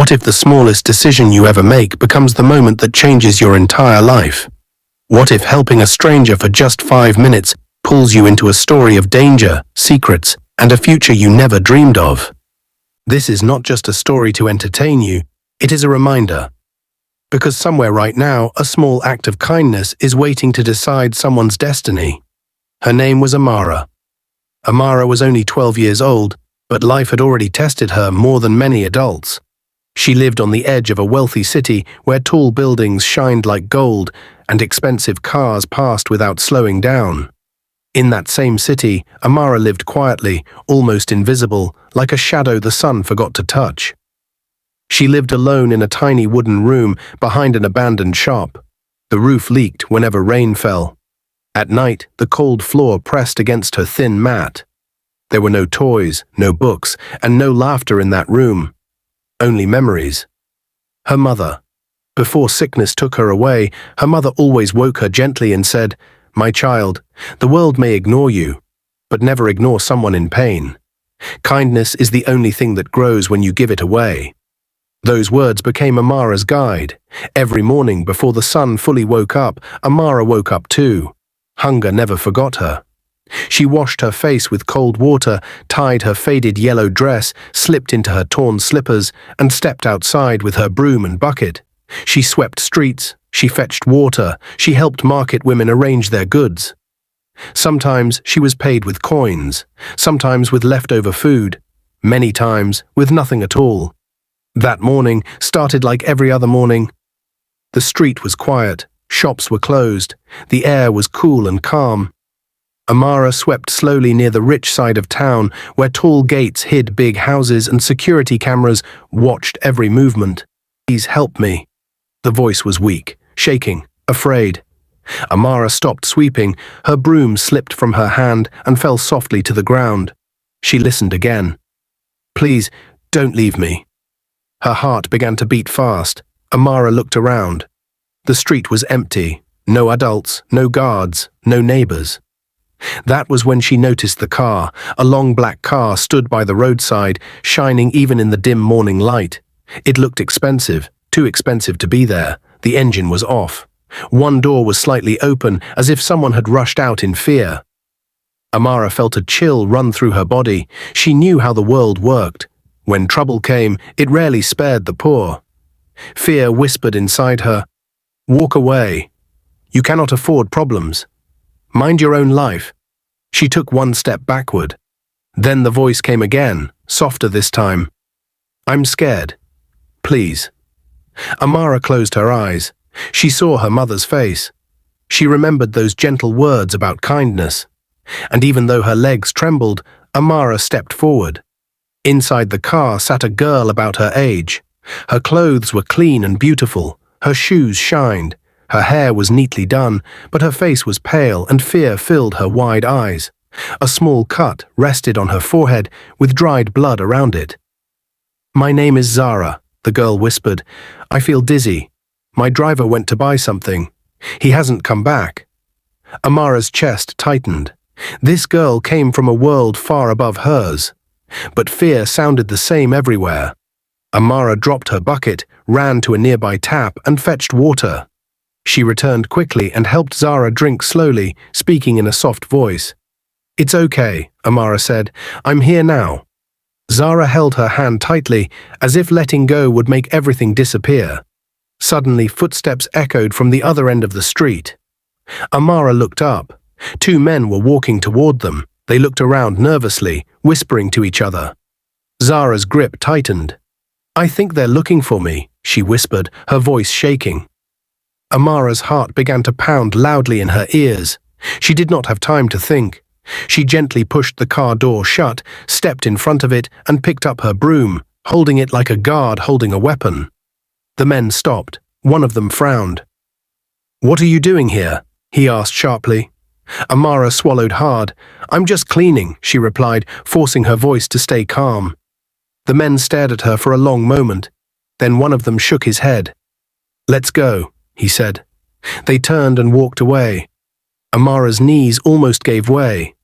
What if the smallest decision you ever make becomes the moment that changes your entire life? What if helping a stranger for just 5 minutes pulls you into a story of danger, secrets, and a future you never dreamed of? This is not just a story to entertain you, it is a reminder. Because somewhere right now, a small act of kindness is waiting to decide someone's destiny. Her name was Amara. Amara was only 12 years old, but life had already tested her more than many adults. She lived on the edge of a wealthy city where tall buildings shined like gold and expensive cars passed without slowing down. In that same city, Amara lived quietly, almost invisible, like a shadow the sun forgot to touch. She lived alone in a tiny wooden room behind an abandoned shop. The roof leaked whenever rain fell. At night, the cold floor pressed against her thin mat. There were no toys, no books, and no laughter in that room. Only memories. Her mother. Before sickness took her away, her mother always woke her gently and said, "My child, the world may ignore you, but never ignore someone in pain. Kindness is the only thing that grows when you give it away." Those words became Amara's guide. Every morning before the sun fully woke up, Amara woke up too. Hunger never forgot her. She washed her face with cold water, tied her faded yellow dress, slipped into her torn slippers, and stepped outside with her broom and bucket. She swept streets, she fetched water, she helped market women arrange their goods. Sometimes she was paid with coins, sometimes with leftover food, many times with nothing at all. That morning started like every other morning. The street was quiet, shops were closed, the air was cool and calm. Amara swept slowly near the rich side of town, where tall gates hid big houses and security cameras watched every movement. "Please help me." The voice was weak, shaking, afraid. Amara stopped sweeping, her broom slipped from her hand and fell softly to the ground. She listened again. "Please, don't leave me." Her heart began to beat fast. Amara looked around. The street was empty. No adults, no guards, no neighbors. That was when she noticed the car. A long black car stood by the roadside, shining even in the dim morning light. It looked expensive, too expensive to be there. The engine was off. One door was slightly open, as if someone had rushed out in fear. Amara felt a chill run through her body. She knew how the world worked. When trouble came, it rarely spared the poor. Fear whispered inside her, "Walk away. You cannot afford problems. Mind your own life." She took one step backward. Then the voice came again, softer this time. "I'm scared. Please." Amara closed her eyes. She saw her mother's face. She remembered those gentle words about kindness. And even though her legs trembled, Amara stepped forward. Inside the car sat a girl about her age. Her clothes were clean and beautiful. Her shoes shined. Her hair was neatly done, but her face was pale and fear filled her wide eyes. A small cut rested on her forehead with dried blood around it. "My name is Zara," the girl whispered. "I feel dizzy. My driver went to buy something. He hasn't come back." Amara's chest tightened. This girl came from a world far above hers. But fear sounded the same everywhere. Amara dropped her bucket, ran to a nearby tap, and fetched water. She returned quickly and helped Zara drink slowly, speaking in a soft voice. "It's okay," Amara said. "I'm here now." Zara held her hand tightly, as if letting go would make everything disappear. Suddenly, footsteps echoed from the other end of the street. Amara looked up. 2 men were walking toward them. They looked around nervously, whispering to each other. Zara's grip tightened. "I think they're looking for me," she whispered, her voice shaking. Amara's heart began to pound loudly in her ears. She did not have time to think. She gently pushed the car door shut, stepped in front of it, and picked up her broom, holding it like a guard holding a weapon. The men stopped. One of them frowned. "What are you doing here?" he asked sharply. Amara swallowed hard. "I'm just cleaning," she replied, forcing her voice to stay calm. The men stared at her for a long moment. Then one of them shook his head. "Let's go," he said. They turned and walked away. Amara's knees almost gave way.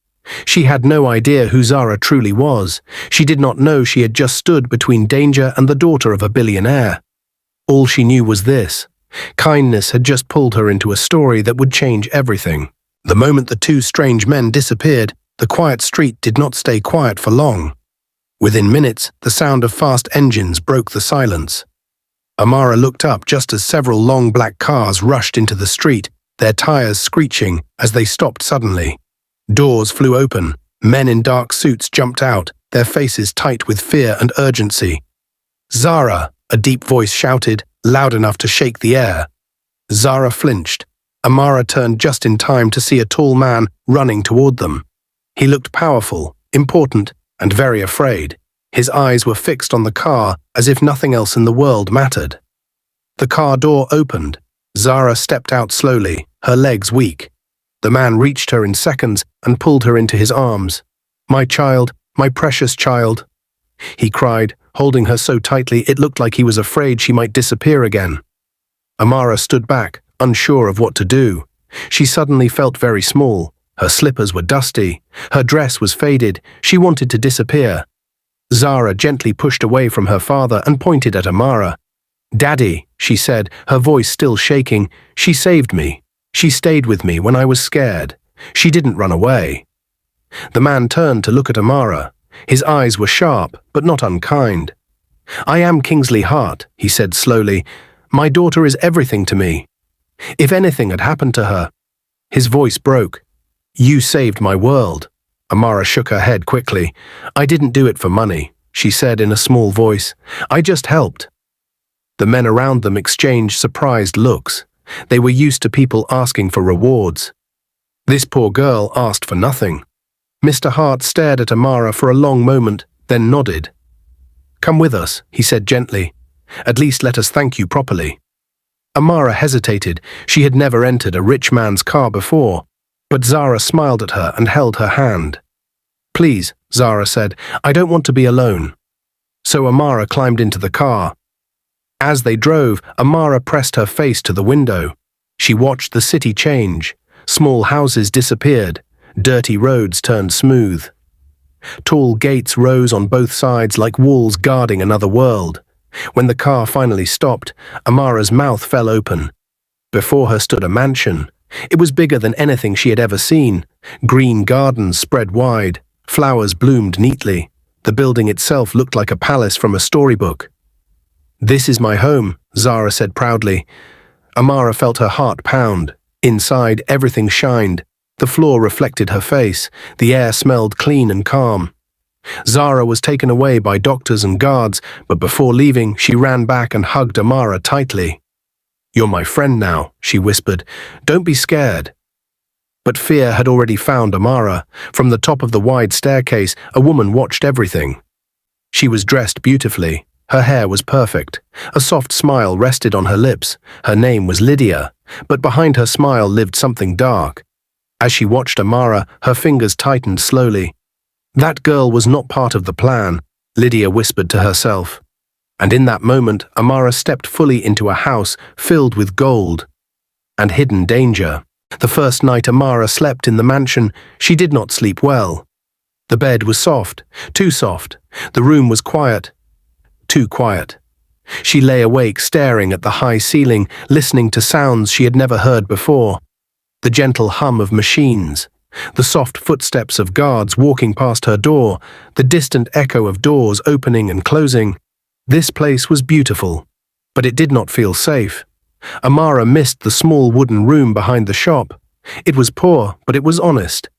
She had no idea who Zara truly was. She did not know she had just stood between danger and the daughter of a billionaire. All she knew was this: kindness had just pulled her into a story that would change everything. The moment the two strange men disappeared, the quiet street did not stay quiet for long. Within minutes, the sound of fast engines broke the silence. Amara looked up just as several long black cars rushed into the street, their tires screeching as they stopped suddenly. Doors flew open. Men in dark suits jumped out, their faces tight with fear and urgency. "Zara!" a deep voice shouted, loud enough to shake the air. Zara flinched. Amara turned just in time to see a tall man running toward them. He looked powerful, important, and very afraid. His eyes were fixed on the car as if nothing else in the world mattered. The car door opened. Zara stepped out slowly, her legs weak. The man reached her in seconds and pulled her into his arms. "My child, my precious child," he cried, holding her so tightly it looked like he was afraid she might disappear again. Amara stood back, unsure of what to do. She suddenly felt very small. Her slippers were dusty. Her dress was faded. She wanted to disappear. Zara gently pushed away from her father and pointed at Amara. "Daddy," she said, her voice still shaking, "she saved me. She stayed with me when I was scared. She didn't run away." The man turned to look at Amara. His eyes were sharp, but not unkind. "I am Kingsley Hart," he said slowly. "My daughter is everything to me. If anything had happened to her..." His voice broke. "You saved my world." Amara shook her head quickly. "I didn't do it for money," she said in a small voice. "I just helped." The men around them exchanged surprised looks. They were used to people asking for rewards. This poor girl asked for nothing. Mr. Hart stared at Amara for a long moment, then nodded. "Come with us," he said gently. "At least let us thank you properly." Amara hesitated. She had never entered a rich man's car before. But Zara smiled at her and held her hand. "Please," Zara said, "I don't want to be alone." So Amara climbed into the car. As they drove, Amara pressed her face to the window. She watched the city change. Small houses disappeared. Dirty roads turned smooth. Tall gates rose on both sides like walls guarding another world. When the car finally stopped, Amara's mouth fell open. Before her stood a mansion. It was bigger than anything she had ever seen. Green gardens spread wide. Flowers bloomed neatly. The building itself looked like a palace from a storybook. "This is my home," Zara said proudly. Amara felt her heart pound. Inside, everything shined. The floor reflected her face. The air smelled clean and calm. Zara was taken away by doctors and guards, but before leaving, she ran back and hugged Amara tightly. "You're my friend now," she whispered. "Don't be scared." But fear had already found Amara. From the top of the wide staircase, a woman watched everything. She was dressed beautifully. Her hair was perfect. A soft smile rested on her lips. Her name was Lydia, but behind her smile lived something dark. As she watched Amara, her fingers tightened slowly. "That girl was not part of the plan," Lydia whispered to herself. And in that moment, Amara stepped fully into a house filled with gold and hidden danger. The first night Amara slept in the mansion, she did not sleep well. The bed was soft, too soft. The room was quiet, too quiet. She lay awake staring at the high ceiling, listening to sounds she had never heard before. The gentle hum of machines, the soft footsteps of guards walking past her door, the distant echo of doors opening and closing. This place was beautiful, but it did not feel safe. Amara missed the small wooden room behind the shop. It was poor, but it was honest.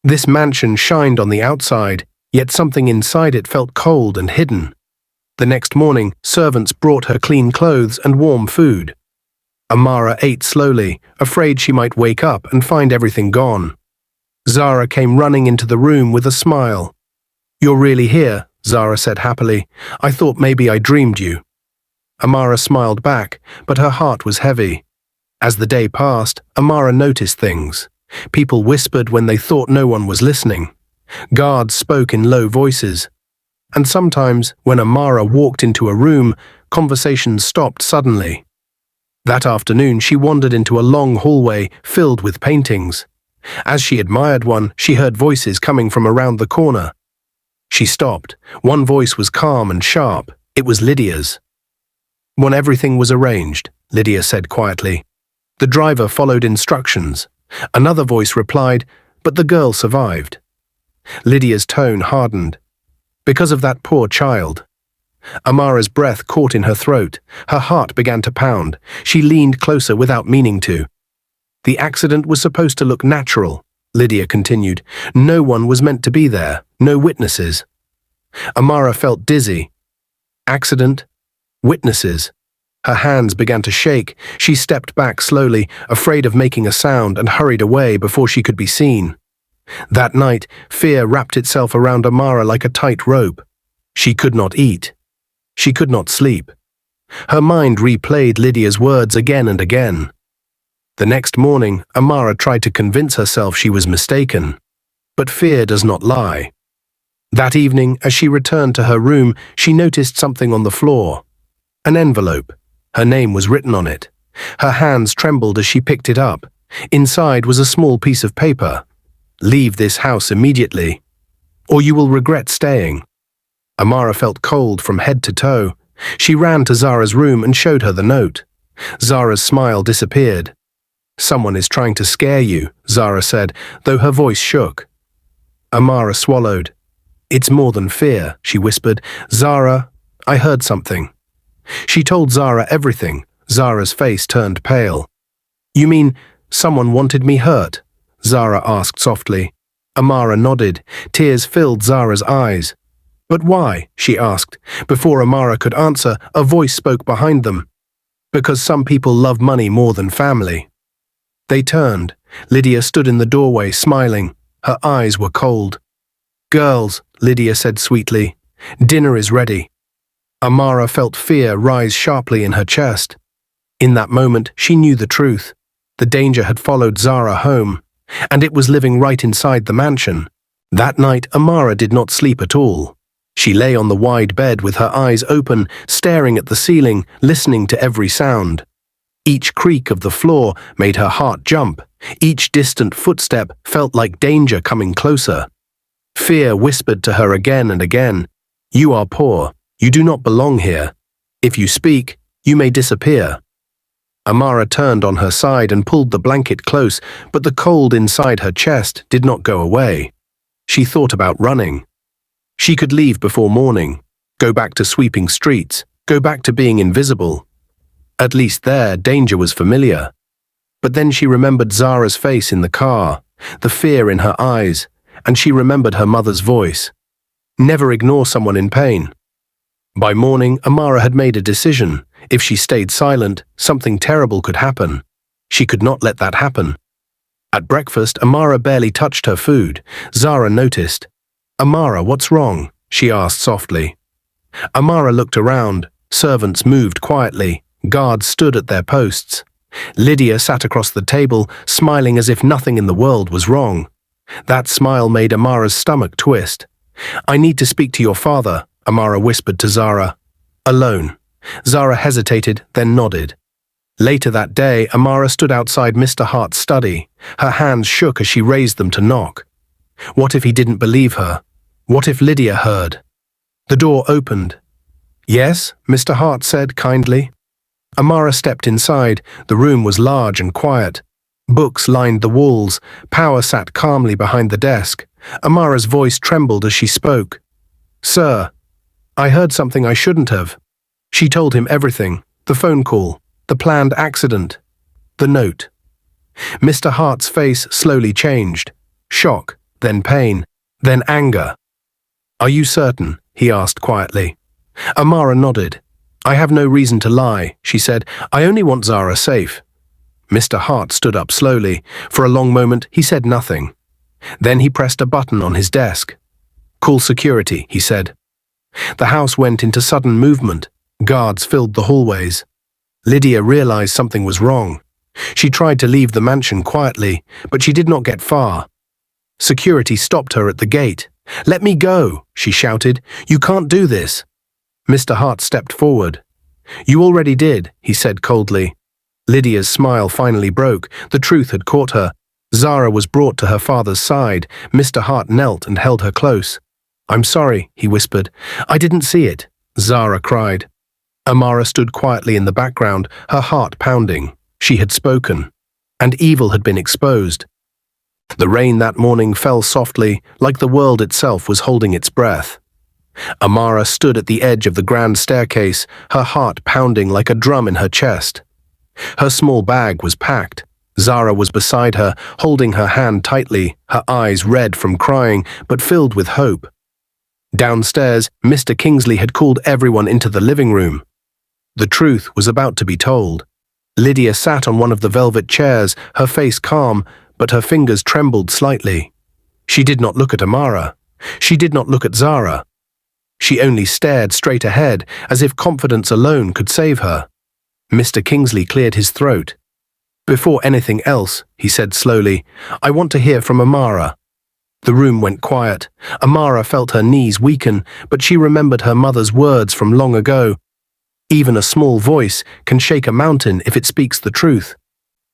This mansion shined on the outside, yet something inside it felt cold and hidden. The next morning, servants brought her clean clothes and warm food. Amara ate slowly, afraid she might wake up and find everything gone. Zara came running into the room with a smile. "You're really here," Zara said happily. "I thought maybe I dreamed you." Amara smiled back, but her heart was heavy. As the day passed, Amara noticed things. People whispered when they thought no one was listening. Guards spoke in low voices. And sometimes, when Amara walked into a room, conversations stopped suddenly. That afternoon, she wandered into a long hallway filled with paintings. As she admired one, she heard voices coming from around the corner. She stopped. One voice was calm and sharp. It was Lydia's. When everything was arranged, Lydia said quietly. The driver followed instructions. Another voice replied, but the girl survived. Lydia's tone hardened. Because of that poor child. Amara's breath caught in her throat. Her heart began to pound. She leaned closer without meaning to. The accident was supposed to look natural, Lydia continued. No one was meant to be there, no witnesses. Amara felt dizzy. Accident? Witnesses. Her hands began to shake. She stepped back slowly, afraid of making a sound, and hurried away before she could be seen. That night, fear wrapped itself around Amara like a tight rope. She could not eat. She could not sleep. Her mind replayed Lydia's words again and again. The next morning, Amara tried to convince herself she was mistaken. But fear does not lie. That evening, as she returned to her room, she noticed something on the floor. An envelope. Her name was written on it. Her hands trembled as she picked it up. Inside was a small piece of paper. Leave this house immediately, or you will regret staying. Amara felt cold from head to toe. She ran to Zara's room and showed her the note. Zara's smile disappeared. Someone is trying to scare you, Zara said, though her voice shook. Amara swallowed. It's more than fear, she whispered. Zara, I heard something. She told Zara everything. Zara's face turned pale. You mean someone wanted me hurt? Zara asked softly. Amara nodded. Tears filled Zara's eyes. But why? She asked. Before Amara could answer, a voice spoke behind them. Because some people love money more than family. They turned. Lydia stood in the doorway, smiling. Her eyes were cold. Girls, Lydia said sweetly, dinner is ready. Amara felt fear rise sharply in her chest. In that moment, she knew the truth. The danger had followed Zara home, and it was living right inside the mansion. That night, Amara did not sleep at all. She lay on the wide bed with her eyes open, staring at the ceiling, listening to every sound. Each creak of the floor made her heart jump. Each distant footstep felt like danger coming closer. Fear whispered to her again and again, "You are poor. You do not belong here. If you speak, you may disappear." Amara turned on her side and pulled the blanket close, but the cold inside her chest did not go away. She thought about running. She could leave before morning, go back to sweeping streets, go back to being invisible. At least there, danger was familiar. But then she remembered Zara's face in the car, the fear in her eyes, and she remembered her mother's voice. Never ignore someone in pain. By morning, Amara had made a decision. If she stayed silent, something terrible could happen. She could not let that happen. At breakfast, Amara barely touched her food. Zara noticed. "Amara, what's wrong?" she asked softly. Amara looked around. Servants moved quietly. Guards stood at their posts. Lydia sat across the table, smiling as if nothing in the world was wrong. That smile made Amara's stomach twist. "I need to speak to your father," Amara whispered to Zara. "Alone." Zara hesitated, then nodded. Later that day, Amara stood outside Mr. Hart's study. Her hands shook as she raised them to knock. What if he didn't believe her? What if Lydia heard? The door opened. "Yes," Mr. Hart said kindly. Amara stepped inside. The room was large and quiet. Books lined the walls. Power sat calmly behind the desk. Amara's voice trembled as she spoke. "Sir, I heard something I shouldn't have." She told him everything. The phone call, the planned accident, the note. Mr. Hart's face slowly changed. Shock, then pain, then anger. "Are you certain?" he asked quietly. Amara nodded. "I have no reason to lie," she said. "I only want Zara safe." Mr. Hart stood up slowly. For a long moment, he said nothing. Then he pressed a button on his desk. "Call security," he said. The house went into sudden movement. Guards filled the hallways. Lydia realized something was wrong. She tried to leave the mansion quietly, but she did not get far. Security stopped her at the gate. "Let me go," she shouted. "You can't do this." Mr. Hart stepped forward. "You already did," he said coldly. Lydia's smile finally broke. The truth had caught her. Zara was brought to her father's side. Mr. Hart knelt and held her close. "I'm sorry," he whispered. "I didn't see it," Zara cried. Amara stood quietly in the background, her heart pounding. She had spoken, and evil had been exposed. The rain that morning fell softly, like the world itself was holding its breath. Amara stood at the edge of the grand staircase, her heart pounding like a drum in her chest. Her small bag was packed. Zara was beside her, holding her hand tightly, her eyes red from crying, but filled with hope. Downstairs, Mr. Kingsley had called everyone into the living room. The truth was about to be told. Lydia sat on one of the velvet chairs, her face calm, but her fingers trembled slightly. She did not look at Amara. She did not look at Zara. She only stared straight ahead, as if confidence alone could save her. Mr. Kingsley cleared his throat. "Before anything else," he said slowly, "I want to hear from Amara." The room went quiet. Amara felt her knees weaken, but she remembered her mother's words from long ago. Even a small voice can shake a mountain if it speaks the truth.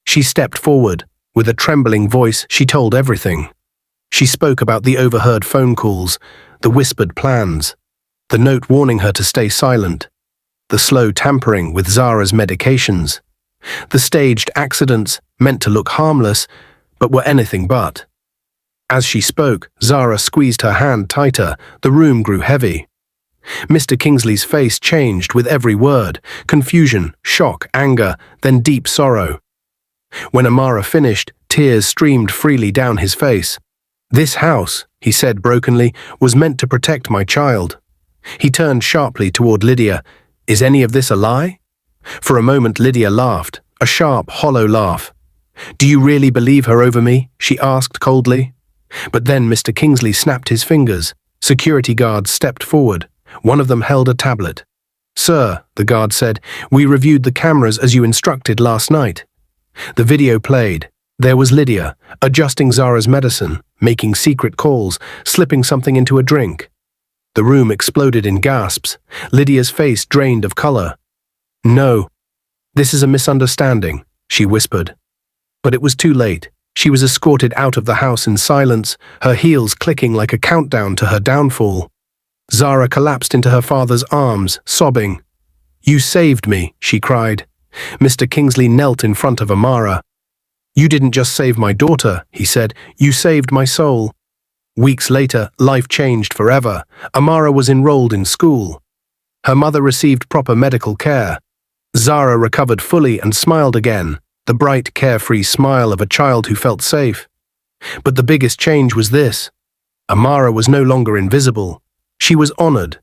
She stepped forward. With a trembling voice, she told everything. She spoke about the overheard phone calls, the whispered plans, the note warning her to stay silent, the slow tampering with Zara's medications, the staged accidents meant to look harmless, but were anything but. As she spoke, Zara squeezed her hand tighter. The room grew heavy. Mr. Kingsley's face changed with every word, confusion, shock, anger, then deep sorrow. When Amara finished, tears streamed freely down his face. "This house," he said brokenly, "was meant to protect my child." He turned sharply toward Lydia. "Is any of this a lie?" For a moment Lydia laughed, a sharp, hollow laugh. "Do you really believe her over me?" she asked coldly. But then Mr. Kingsley snapped his fingers. Security guards stepped forward. One of them held a tablet. "Sir," the guard said, "we reviewed the cameras as you instructed last night." The video played. There was Lydia, adjusting Zara's medicine, making secret calls, slipping something into a drink. The room exploded in gasps. Lydia's face drained of color. "No, this is a misunderstanding," she whispered. But it was too late. She was escorted out of the house in silence, her heels clicking like a countdown to her downfall. Zara collapsed into her father's arms, sobbing. "You saved me," she cried. Mr. Kingsley knelt in front of Amara. "You didn't just save my daughter," he said. "You saved my soul." Weeks later, life changed forever. Amara was enrolled in school. Her mother received proper medical care. Zara recovered fully and smiled again, the bright, carefree smile of a child who felt safe. But the biggest change was this. Amara was no longer invisible. She was honored.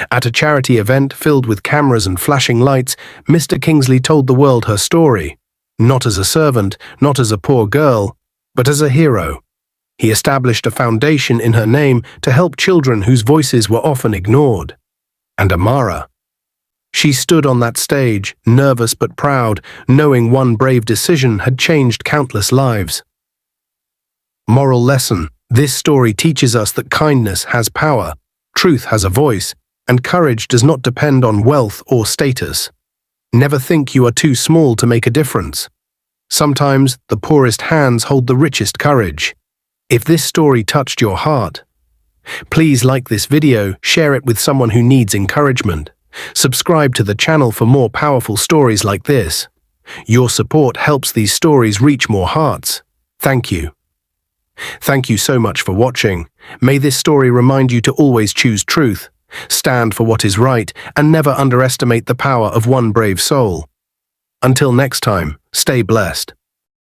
At a charity event filled with cameras and flashing lights, Mr. Kingsley told the world her story. Not as a servant, not as a poor girl, but as a hero. He established a foundation in her name to help children whose voices were often ignored. And Amara. She stood on that stage, nervous but proud, knowing one brave decision had changed countless lives. Moral lesson: this story teaches us that kindness has power, truth has a voice, and courage does not depend on wealth or status. Never think you are too small to make a difference. Sometimes the poorest hands hold the richest courage. If this story touched your heart, please like this video, share it with someone who needs encouragement. Subscribe to the channel for more powerful stories like this. Your support helps these stories reach more hearts. Thank you. Thank you so much for watching. May this story remind you to always choose truth, stand for what is right, and never underestimate the power of one brave soul. Until next time, stay blessed.